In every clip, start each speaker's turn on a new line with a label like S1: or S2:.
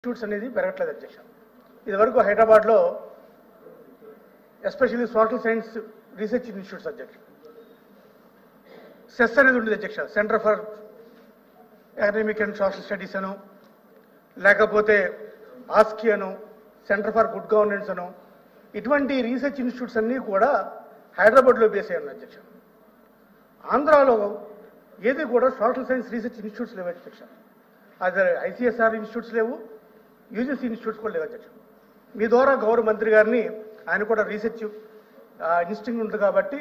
S1: Institutes అనేది పెరగట్లేదు అధ్యక్ష. ఇదివరకు హైదరాబాద్లో especially social science research institutes అధ్యక్ష, సెస్ అనేది ఉండేది అధ్యక్ష, centre for economic and social studies అను, లేకపోతే ఆస్కి అను, సెంటర్ ఫర్ గుడ్ గవర్నెన్స్ అను, ఇటువంటి రీసెర్చ్ ఇన్స్టిట్యూట్స్ అన్నీ కూడా హైదరాబాద్లో బేస్ అయ్యాయి అధ్యక్ష. ఆంధ్రాలో ఏది కూడా సోషల్ సైన్స్ రీసెర్చ్ ఇన్స్టిట్యూట్స్ లేవు అధ్యక్ష. అదే ఐసీఎస్ఆర్ ఇన్స్టిట్యూట్స్ లేవు, యూజీసీ ఇన్స్టిట్యూట్స్ కూడా లేవు అధ్యక్ష. మీ ద్వారా గౌరవ మంత్రి గారిని, ఆయన కూడా రీసెర్చ్ ఇన్స్టిట్యూట్ ఉంది కాబట్టి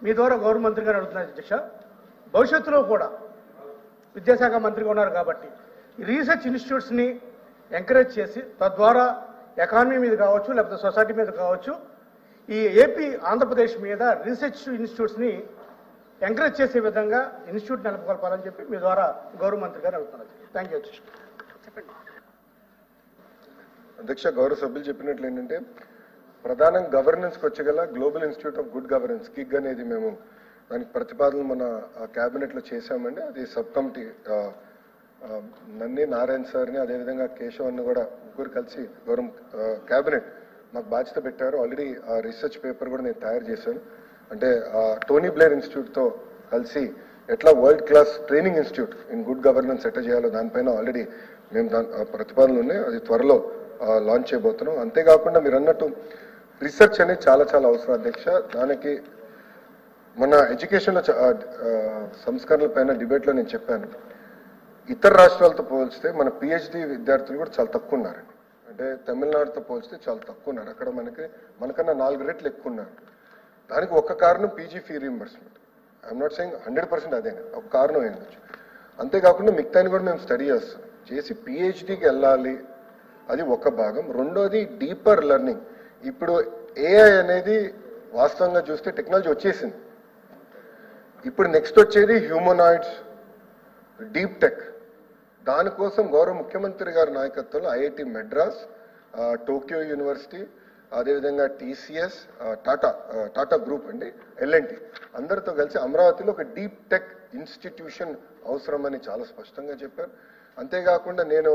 S1: మీ ద్వారా గౌరవ మంత్రి గారు అడుగుతున్నారు అధ్యక్ష, భవిష్యత్తులో కూడా విద్యాశాఖ మంత్రిగా ఉన్నారు కాబట్టి ఈ రీసెర్చ్ ఇన్స్టిట్యూట్స్ని ఎంకరేజ్ చేసి తద్వారా ఎకానమీ మీద కావచ్చు, లేకపోతే సొసైటీ మీద కావచ్చు, ఈ ఏపీ ఆంధ్రప్రదేశ్ మీద రీసెర్చ్ ఇన్స్టిట్యూట్స్ని ఎంకరేజ్ చేసే విధంగా ఇన్స్టిట్యూట్ నెలకొల్పాలని చెప్పి మీ ద్వారా గౌరవ మంత్రి గారు అడుగుతున్నారు. థ్యాంక్ యూ అధ్యక్ష. చెప్పండి
S2: అధ్యక్ష. గౌరవ సభ్యులు చెప్పినట్లు ఏంటంటే ప్రధానంగా గవర్నెన్స్కి వచ్చేగల global institute of good governance కిగ్ అనేది మేము దానికి ప్రతిపాదనలు మన క్యాబినెట్లో చేశామండి. అది సబ్ కమిటీ నన్ని నారాయణ సార్ని అదేవిధంగా కేశవన్ని కూడా ముగ్గురు కలిసి గౌరవం క్యాబినెట్ మాకు బాధ్యత పెట్టారు. ఆల్రెడీ ఆ రీసెర్చ్ పేపర్ కూడా నేను తయారు చేశాను. అంటే టోనీ బ్లేర్ ఇన్స్టిట్యూట్తో కలిసి ఎట్లా world class training institute in good governance ఎట్లా చేయాలో దానిపైన ఆల్రెడీ మేము ప్రతిపాదనలు ఉన్నాయి. అది త్వరలో లాంచ్ చేయబోతున్నాం. అంతేకాకుండా మీరు అన్నట్టు రీసెర్చ్ అనేది చాలా చాలా అవసరం అధ్యక్ష. దానికి మన ఎడ్యుకేషన్లో సంస్కరణల పైన డిబేట్లో నేను చెప్పాను, ఇతర రాష్ట్రాలతో పోల్చితే మన పిహెచ్డి విద్యార్థులు కూడా చాలా తక్కువ ఉన్నారండి. అంటే తమిళనాడుతో పోల్చితే చాలా తక్కువ ఉన్నారు. అక్కడ మనకన్నా 4 రెట్లు ఎక్కువ ఉన్నారు. దానికి ఒక కారణం PG fee reimbursement. I'm not saying 100% అదే ఒక కారణం అయింది. అంతేకాకుండా మిగతాని కూడా మేము స్టడీ చేసి పిహెచ్డికి వెళ్ళాలి, అది ఒక భాగం. రెండోది డీపర్ లెర్నింగ్. ఇప్పుడు ఏఐ అనేది వాస్తవంగా చూస్తే టెక్నాలజీ వచ్చేసింది. ఇప్పుడు నెక్స్ట్ వచ్చేది హ్యూమనాయిడ్స్, డీప్ టెక్. దానికోసం గౌరవ ముఖ్యమంత్రి గారి నాయకత్వంలో ఐఐటి మెడ్రాస్, టోక్యో యూనివర్సిటీ, అదేవిధంగా టీసీఎస్, టాటా గ్రూప్ అండి, ఎల్ఎన్టీ అందరితో కలిసి అమరావతిలో ఒక డీప్ టెక్ ఇన్స్టిట్యూషన్ అవసరమని చాలా స్పష్టంగా చెప్పారు. అంతేకాకుండా నేను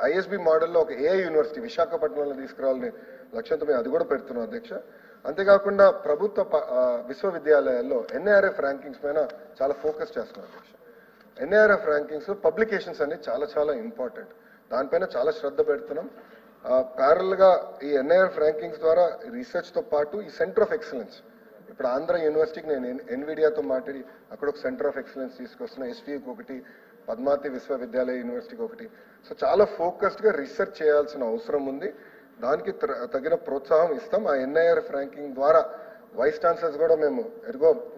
S2: ఐఎస్బి మోడల్లో ఒక ఏఐ యూనివర్సిటీ విశాఖపట్నంలో తీసుకురావాలని లక్ష్యంతో మేము అది కూడా పెడుతున్నాం అధ్యక్ష. అంతేకాకుండా ప్రభుత్వ విశ్వవిద్యాలయాల్లో ఎన్ఐఆర్ఎఫ్ ర్యాంకింగ్స్ పైన చాలా ఫోకస్ చేస్తున్నాం అధ్యక్ష. ఎన్ఐఆర్ఎఫ్ ర్యాంకింగ్స్ పబ్లికేషన్స్ అనేది చాలా చాలా ఇంపార్టెంట్. దానిపైన చాలా శ్రద్ధ పెడుతున్నాం. ప్యారల్గా ఈ ఎన్ఐఆర్ఎఫ్ ర్యాంకింగ్స్ ద్వారా రీసెర్చ్తో పాటు ఈ సెంటర్ ఆఫ్ ఎక్సలెన్స్, ఇప్పుడు ఆంధ్ర యూనివర్సిటీకి నేను ఎన్విడియాతో మాట్లాడి అక్కడ ఒక సెంటర్ ఆఫ్ ఎక్సలెన్స్ తీసుకొస్తున్నా, ఎస్వీకి ఒకటి, పద్మావతి విశ్వవిద్యాలయ యూనివర్సిటీకి ఒకటి. సో చాలా ఫోకస్డ్గా రీసెర్చ్ చేయాల్సిన అవసరం ఉంది. దానికి తగిన ప్రోత్సాహం ఇస్తాం. ఆ ఎన్ఐఆర్ఎఫ్ ర్యాంకింగ్ ద్వారా వైస్ ఛాన్సలర్స్ కూడా మేము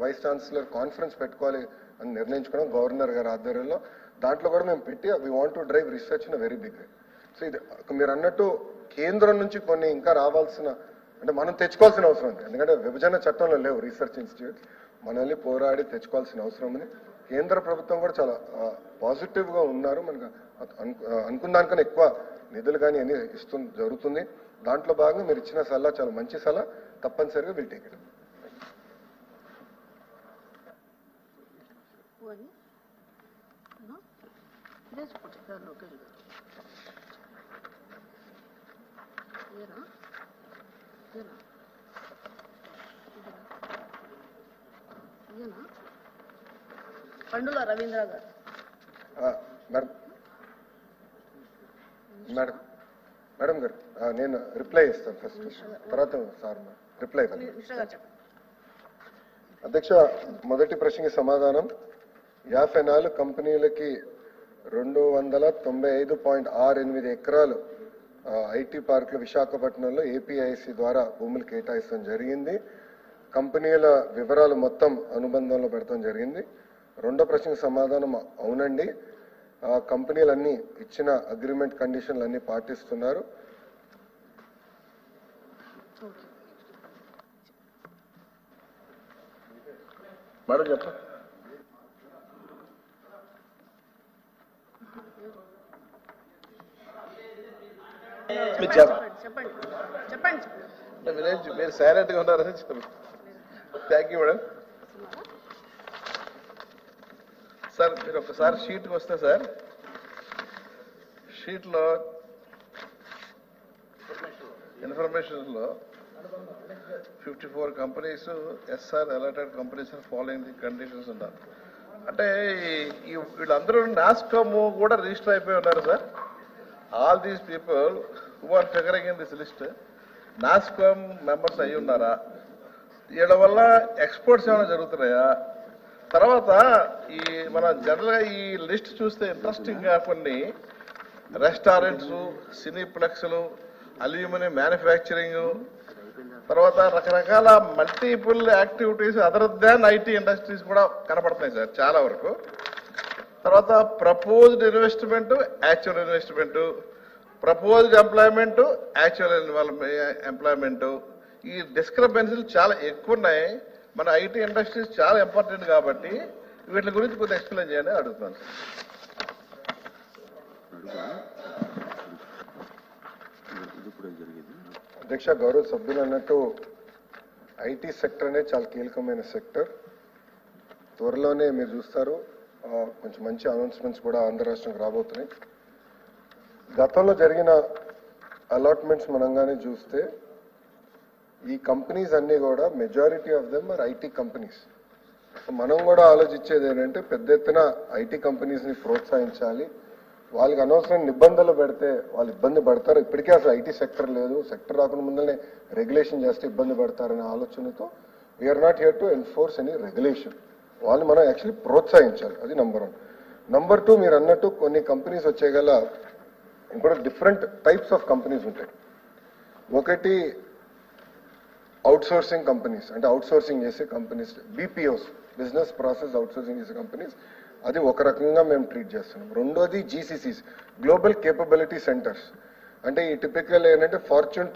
S2: వైస్ ఛాన్సలర్ కాన్ఫరెన్స్ పెట్టుకోవాలి అని నిర్ణయించుకున్నాం గవర్నర్ గారి ఆధ్వర్యంలో. దాంట్లో కూడా మేము పెట్టి we want to drive research in very big way. So ఇది మీరు అన్నట్టు కేంద్రం నుంచి కొన్ని ఇంకా రావాల్సిన, అంటే మనం తెచ్చుకోవాల్సిన అవసరం ఉంది. ఎందుకంటే విభజన చట్టంలో లేవు రీసెర్చ్ ఇన్స్టిట్యూట్స్, మనం వెళ్ళి పోరాడి తెచ్చుకోవాల్సిన అవసరం ఉంది. కేంద్ర ప్రభుత్వం కూడా చాలా పాజిటివ్గా ఉన్నారు. మనకు అనుకున్న దానికన్నా ఎక్కువ నిధులు కానీ అన్ని జరుగుతుంది. దాంట్లో భాగంగా మీరు ఇచ్చిన సలహా చాలా మంచి సలహా, తప్పనిసరిగా will take it.
S3: Pandula Ravindra గారు.
S2: మేడం గారు నేను రిప్లై ఇస్తాను ఫస్ట్, తర్వాత సార్ రిప్లై. అధ్యక్ష, మొదటి ప్రశ్నకి సమాధానం, 54 కంపెనీలకి 295.68 ఎకరాలు ఐటీ పార్కులు విశాఖపట్నంలో ఏపీఐసి ద్వారా భూములు కేటాయిస్తాం జరిగింది. కంపెనీల వివరాలు మొత్తం అనుబంధంలో పెడతాం జరిగింది. రెండో ప్రశ్నకు సమాధానం అవునండి. కంపెనీలన్నీ ఇచ్చిన అగ్రిమెంట్ కండిషన్లు అన్ని పాటిస్తున్నారు.
S4: మేడం చెప్పండి. మీరు సైలెంట్ గా ఉన్నారని చెప్పండి. Thank you madam. సార్ మీరు ఒకసారి షీట్కి వస్తే సార్ షీట్లో ఇన్ఫర్మేషన్లో 54 companies SR alerted companies following the conditions ఉన్నారు. అంటే వీళ్ళందరూ నాస్కామ్ కూడా రిజిస్టర్ అయిపోయి ఉన్నారు sir. All these people who are figuring in this list NASSCOM members అయి ఉన్నారా? వీళ్ళ వల్ల ఎక్స్పోర్ట్స్ ఏమైనా జరుగుతున్నాయా? తర్వాత ఈ మన జనరల్గా ఈ లిస్ట్ చూస్తే ఇంట్రెస్టింగ్ గా కొన్ని రెస్టారెంట్స్, సినీప్లెక్స్లు, అల్యూమినియం మ్యానుఫ్యాక్చరింగ్, తర్వాత రకరకాల multiple activities other than IT industries కూడా కనపడుతున్నాయి సార్ చాలా వరకు. తర్వాత proposed investment, actual investment, proposed employment, actual employment, ఈ డిస్క్రిపెన్సీలు చాలా ఎక్కువ ఉన్నాయి. మన ఐటీ ఇండస్ట్రీస్ చాలా ఇంపార్టెంట్ కాబట్టి వీటి గురించి కొద్దిగా ఎక్స్ప్లెయిన్ చేయండి అడుగుతున్నాను
S2: అధ్యక్ష, గౌరవ సభ్యులు అన్నట్టు ఐటీ సెక్టర్ అనేది చాలా కీలకమైన సెక్టర్. త్వరలోనే మీరు చూస్తారు కొంచెం మంచి అనౌన్స్మెంట్స్ కూడా ఆంధ్ర రాష్ట్రానికి రాబోతున్నాయి. గతంలో జరిగిన అలాట్మెంట్స్ మనంగానే చూస్తే ఈ కంపెనీస్ అన్నీ కూడా majority of them or IT companies. మనం కూడా ఆలోచించేది ఏంటంటే పెద్ద ఎత్తున ఐటీ కంపెనీస్ని ప్రోత్సహించాలి. వాళ్ళకి అనవసరం నిబంధనలు పెడితే వాళ్ళు ఇబ్బంది పడతారు. ఇప్పటికే అసలు ఐటీ సెక్టర్ లేదు, సెక్టర్ రాకుండా ముందరనే రెగ్యులేషన్ చేస్తే ఇబ్బంది పడతారనే ఆలోచనతో we're not here to enforce any regulation. వాళ్ళు మనం యాక్చువల్లీ ప్రోత్సహించాలి. అది నంబర్ 1. నంబర్ 2, మీరు అన్నట్టు కొన్ని కంపెనీస్ వచ్చేగల ఇంకోటి డిఫరెంట్ టైప్స్ ఆఫ్ కంపెనీస్ ఉంటాయి. ఒకటి అవుట్సోర్సింగ్ కంపెనీస్, అంటే అవుట్సోర్సింగ్ చేసే companies, BPOs, business process outsourcing చేసే కంపెనీస్, అది ఒక రకంగా మేము ట్రీట్ చేస్తున్నాం. రెండోది జీసీసీస్, గ్లోబల్ కేపబిలిటీ సెంటర్స్. అంటే ఈ టిపికల్ ఏంటంటే ఫార్చ్యూన్